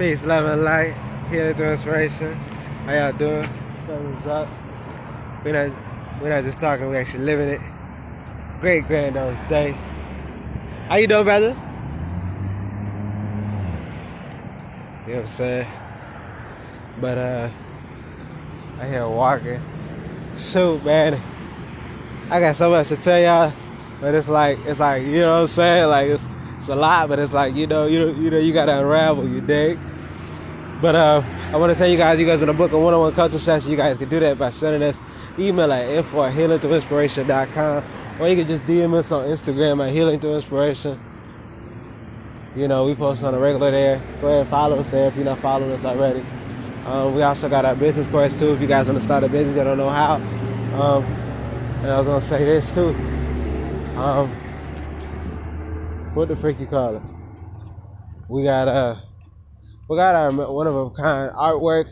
Peace, love, and light. Healing through inspiration. How y'all doing? Thumbs up. We're not just talking, we're actually living it. Great granddaughter's day. How you doing, brother? You know what I'm saying? But I here walking. Shoot, man. I got so much to tell y'all, but it's like you know what I'm saying? Like it's a lot, but it's like you gotta unravel, you dig? But I want to tell you guys want to book a one-on-one coaching session. You guys can do that by sending us email at info@healingthroughinspiration.com, or you can just DM us on Instagram at healingthroughinspiration. You know, we post on a regular there. Go ahead and follow us there if you're not following us already. We also got our business course too if you guys want to start a business that don't know how. And I was gonna say this too. What the freak you call it? We got our one-of-a-kind artwork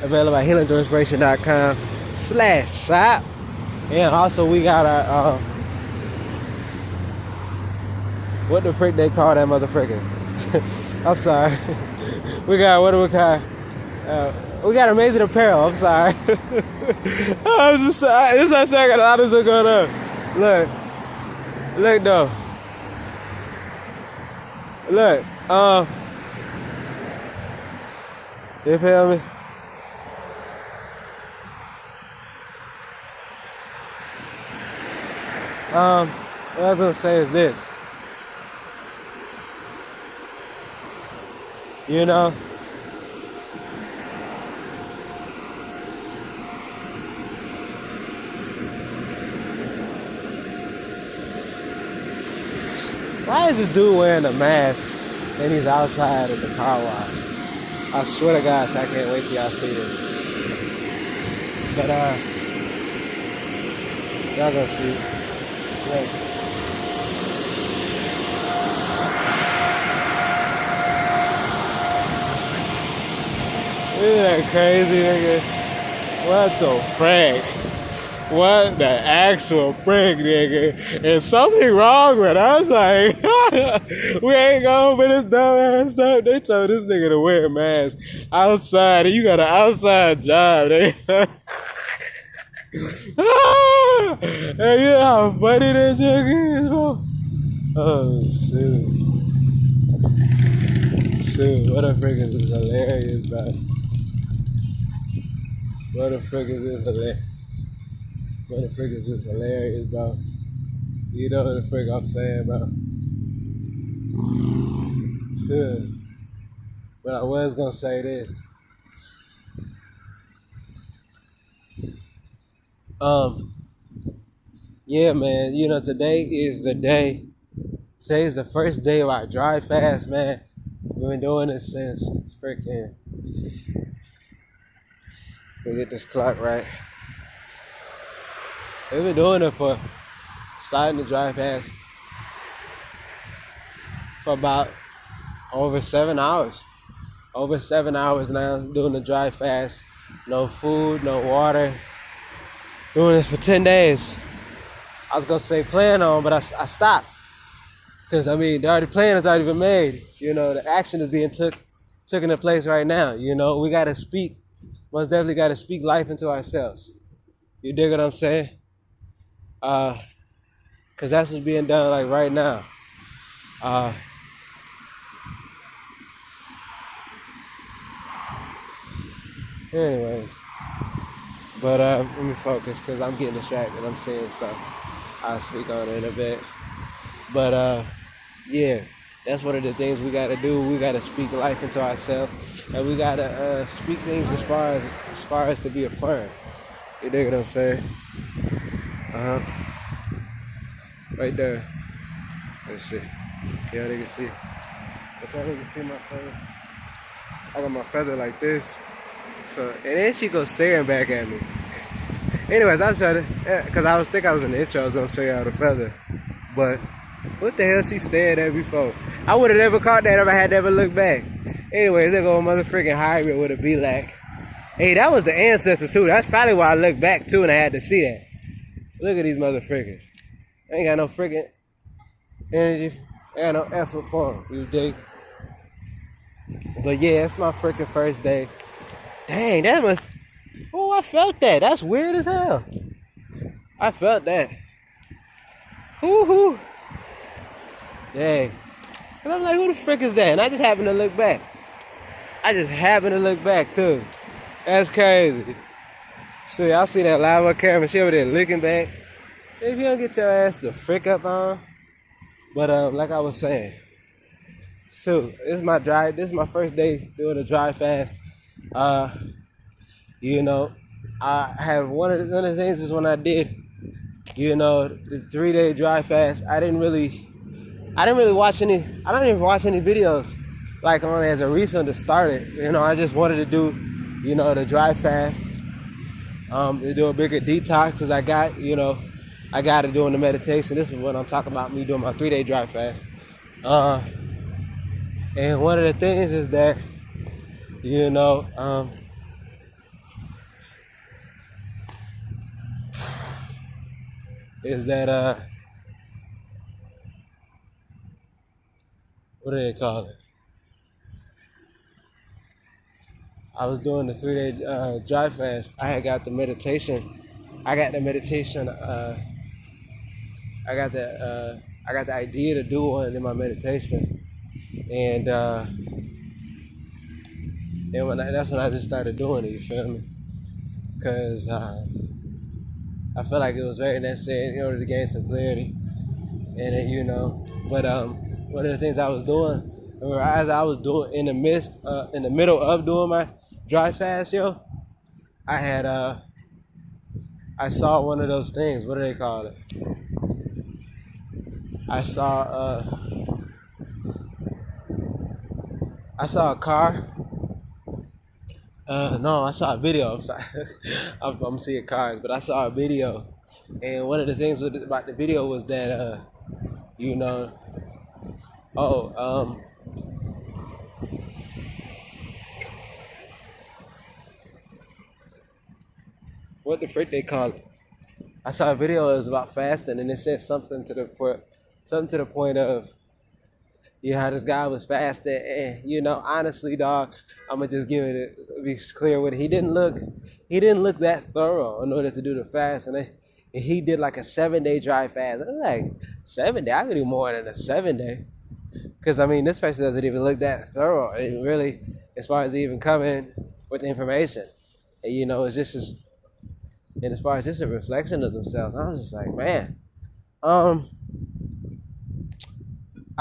available at healingthroughinspiration.com/shop. And also we got our what the frick they call that motherfucker? I'm sorry. We got one-of-a-kind. We got amazing apparel. I'm sorry. I was just this is what I got a lot of stuff going on. Look though. Look, you feel me? What I was gonna say is this. You know, why is this dude wearing a mask and he's outside at the car wash? I swear to gosh, I can't wait till y'all see this. But y'all gonna see. Look. Isn't that crazy, nigga? What the frick? What the actual frick, nigga? Is something wrong with us? Like, we ain't going for this dumb ass stuff. They told this nigga to wear a mask outside, and you got an outside job, nigga. And you know how funny that joke is, bro? Oh, shoot. What the frick is this hilarious, bro? What the frick is this hilarious? What the frick is this hilarious, bro? You know what the frick I'm saying, bro? Yeah. But I was gonna say this. Yeah, man. You know, today is the day. Today's the first day of our dry fast, man. We've been doing this since freaking. We get this clock right. We've been doing it for starting the dry fast for about over 7 hours. Over 7 hours now doing the dry fast. No food, no water. Doing this for 10 days. I was gonna say plan on, but I stopped. Because I mean, the plan has already been made. You know, the action is being taken into place right now. You know, we gotta speak. Most definitely gotta speak life into ourselves. You dig what I'm saying? Cause that's what's being done like right now. Anyways, but let me focus because I'm getting distracted. I'm saying stuff. I'll speak on it in a bit. But yeah, that's one of the things we gotta do. We gotta speak life into ourselves, and we gotta speak things as far as to be affirmed. You dig what I'm saying? Right there. Let's see. Yeah, they can see. But y'all can see my feather. I got my feather like this. So, and then she goes staring back at me. Anyways, I was trying to, because I was in the intro, I was going to show y'all the feather. But, what the hell she stared at me for? I would have never caught that if I had never looked back. Anyways, they go motherfucking hybrid with a B-Lac. Hey, that was the ancestors too. That's probably why I looked back too and I had to see that. Look at these motherfuckers. I ain't got no freaking energy. I got no effort for them. You dig? But yeah, it's my freaking first day. Dang, that must. Oh, I felt that. That's weird as hell. I felt that. Hoo. Dang. And I'm like, who the frick is that? And I just happened to look back. Too. That's crazy. So y'all see that live on camera? She over there looking back. If you don't get your ass the frick up on. But like I was saying. So this is my first day doing a dry fast. You know, I have one of the things is when I did, you know, the 3-day dry fast, I didn't really watch any videos like only as a reason to start it. You know, I just wanted to do, you know, the dry fast, to do a bigger detox because I got to doing the meditation. This is what I'm talking about, me doing my 3-day dry fast. And one of the things is that, you know, what do they call it? I was doing the 3-day dry fast. I got the meditation. I got the idea to do one in my meditation, and that's when I just started doing it. You feel me? Because I felt like it was very necessary in order to gain some clarity, and it, you know. But one of the things I was doing, as I was doing in the middle of doing my dry fast, I saw one of those things. What do they call it? I saw a car. No, I saw a video. I'm sorry. I'm seeing cars, but I saw a video, and one of the things about the video was that, you know, what the frick they call it? I saw a video. It was about fasting, and it said something to the point of, how this guy was fasting, and you know, honestly, dog, I'm gonna just be clear with it. He didn't look that thorough in order to do the fast, and he did like a 7-day dry fast. I'm like, 7 day? I could do more than a 7-day, because I mean, this person doesn't even look that thorough. It really, as far as even coming with the information, and, you know, it's just and as far as just a reflection of themselves, I was just like, man, I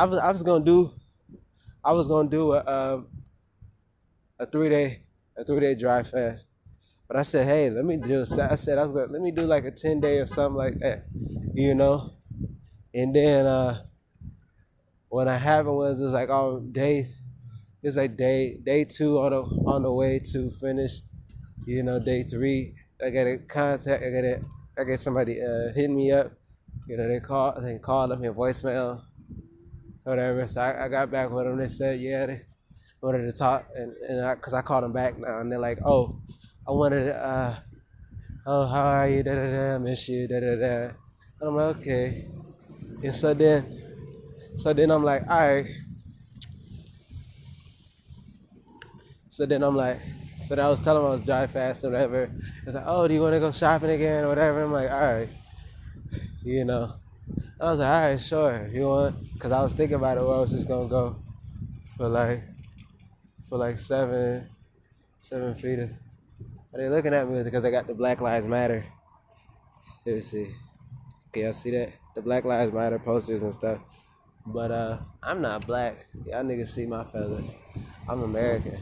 was gonna do a 3-day dry fast, but I said, hey, let me do like a 10-day or something like that, you know. And then what happened was, it was like day 2 on the way to finish, you know. Day 3, I got somebody hitting me up, you know. They called left me a voicemail, whatever. So I got back with them. They said, yeah, they wanted to talk, and because I called them back now, and they're like, oh, I wanted to, how are you, I miss you, And I'm like, okay. And so then I'm like, all right. So then I was telling them I was dry fast or whatever. It's like, oh, do you want to go shopping again or whatever? I'm like, all right, you know. I was like, all right, sure, if you want. Because I was thinking about it, where I was just going to go for like 7 feet. Are they looking at me because I got the Black Lives Matter? Let me see. Okay, y'all see that? The Black Lives Matter posters and stuff. But I'm not black. Y'all niggas see my feathers. I'm American.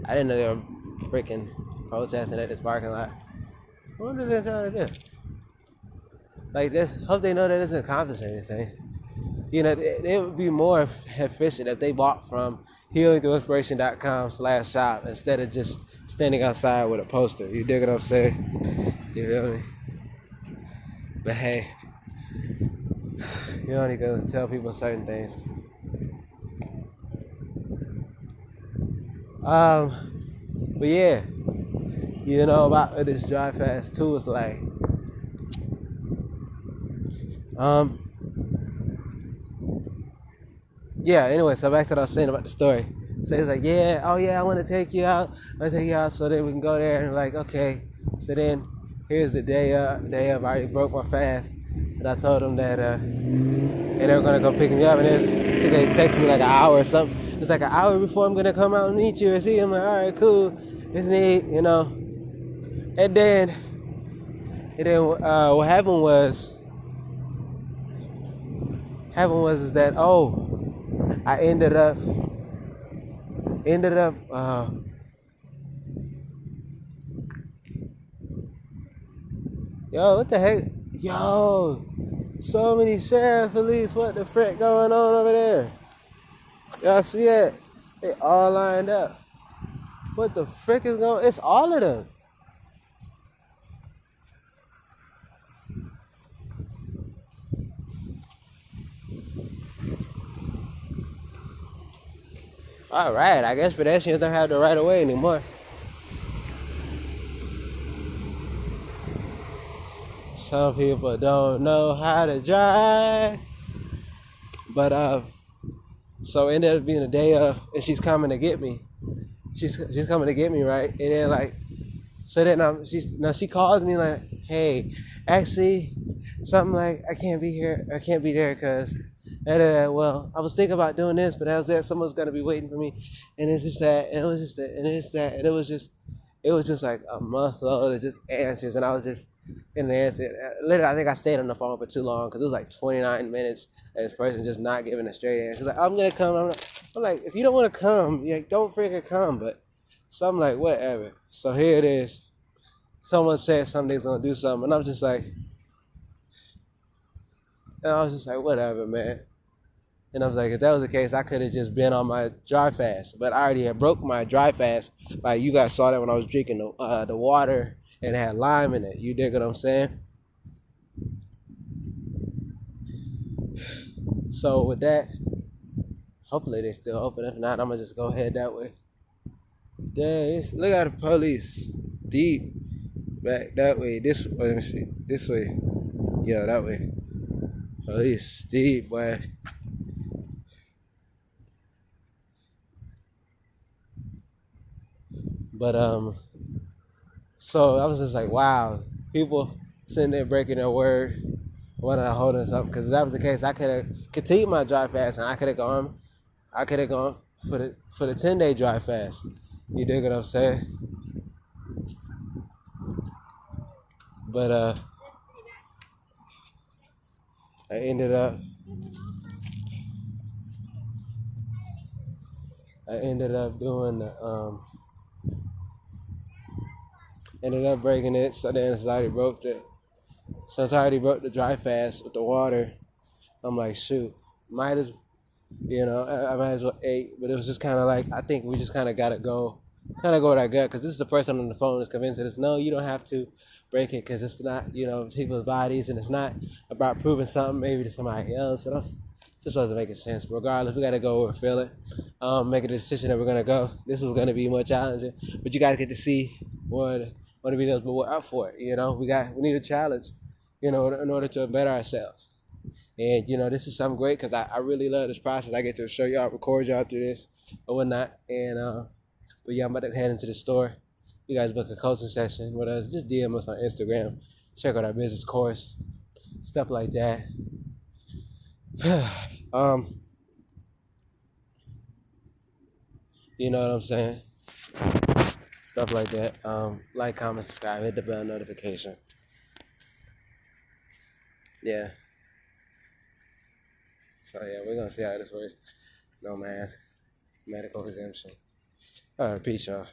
I didn't know they were freaking protesting at this parking lot. What are they trying to do? Like this, hope they know that it doesn't accomplish anything. You know, it would be more efficient if they bought from healingthroughinspiration.com/shop instead of just standing outside with a poster. You dig what I'm saying? You feel me? But hey, you don't need to tell people certain things. But yeah, you know, about this dry fast too, it's like, yeah, anyway, so back to what I was saying about the story. So he's like, yeah, oh yeah, I want to take you out. So then we can go there. And like, okay. So then here's the day of. I already broke my fast. And I told them that, and they were going to go pick me up. And I think they texted me like an hour or something. It's like an hour before I'm going to come out and meet you and see him. Like, all right, cool. It's neat, you know. And then what happened was is that, I ended up, yo, what the heck? Yo, so many sheriff police. What the frick going on over there? Y'all see that? They all lined up. What the frick is going on? It's all of them. All right, I guess pedestrians don't have the right of way anymore. Some people don't know how to drive. But so it ended up being a day of, and she's coming to get me. She's coming to get me, right? And then like, so then she calls me like, hey, actually, something like I can't be there because, well, I was thinking about doing this, but I was there, someone's gonna be waiting for me, and it's just that, and it was just that, and it's that, and it was just like a muscle of just answers, and I was just in the answer. Literally, I think I stayed on the phone for too long because it was like 29 minutes, and this person just not giving a straight answer. She's like, I'm gonna come. I'm like, if you don't want to come, don't freaking come. But so I'm like, whatever. So here it is. Someone said something's gonna do something, and I was just like, whatever, man. And I was like, if that was the case, I could have just been on my dry fast. But I already had broke my dry fast. Like, you guys saw that when I was drinking the water and it had lime in it. You dig what I'm saying? So with that, hopefully they still open. If not, I'm going to just go ahead that way. Dang, look at the police. Deep. Back that way. Let me see. This way. Yeah, that way. Police steep, boy. But so I was just like, wow, people sitting there breaking their word, wanting to hold us up. Because if that was the case, I could have continued my dry fast, and I could have gone for the 10-day dry fast. You dig what I'm saying? But I ended up doing the ended up breaking it. So then since I already broke the dry fast with the water, I'm like, shoot, I might as well ate. But it was just kind of like, I think we just kind of gotta go with our gut, because this is the person on the phone that's convincing us, no, you don't have to break it, because it's not, people's bodies, and it's not about proving something maybe to somebody else. And just wasn't making sense. Regardless, we gotta go feel it, make a decision that we're gonna go. This was gonna be more challenging, but you guys get to see one of the videos, but we're up for it. We need a challenge, in order to better ourselves. And this is something great, because I really love this process. I get to show y'all, record y'all through this or whatnot. And but yeah, I'm about to head into the store. You guys book a coaching session with us. Just DM us on Instagram. Check out our business course, stuff like that. You know what I'm saying? Stuff like that. Like, comment, subscribe, hit the bell notification. Yeah. So yeah, we're gonna see how this works. No mask, medical exemption. All right, peace, y'all.